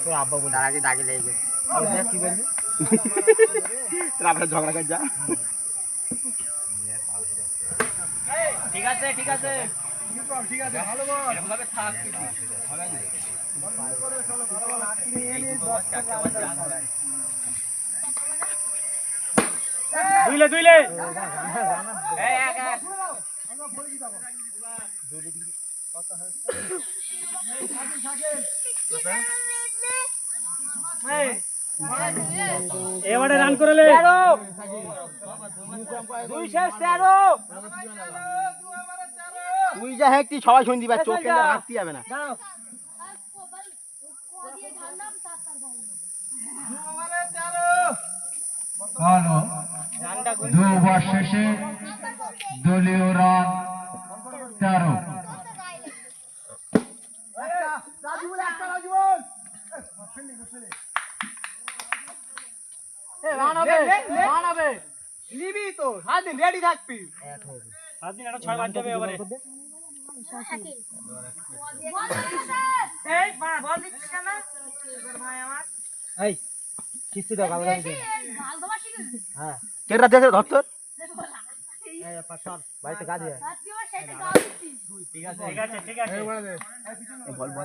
তোর আব্বা বলে তার আগে দাগে লেগে গেছে কি বলবি তারপরে ঝগড়া করে যা ঠিক আছে ঠিক আছে ঠিক আছে ভালো বল এরকম ভাবে থাক হবে না দুইলে দুইলে এই এক এক কত হচ্ছে এই এবারে রান করে লে 2 শেষ 13 তুই যা একটি সবাই শুনতে পাচ্ছ চোখে রাখতে যাবে না দু ওভার শেষে দলীয় রান 13। নিবি তো সারাদিন রেডি থাকবি সারাদিন একটা 6 বাদ দেবে এবারে এই মা বল দিচ্ছিস না ভাই আমার এই কিস্তি দাও গাল গাল হ্যাঁ কেটে দেখে ধর তোর এই পাশার বাড়িতে কাজ আছে রাত্রিবেলা সেটা গাল দিচ্ছিস ঠিক আছে ঠিক আছে ঠিক আছে বল বল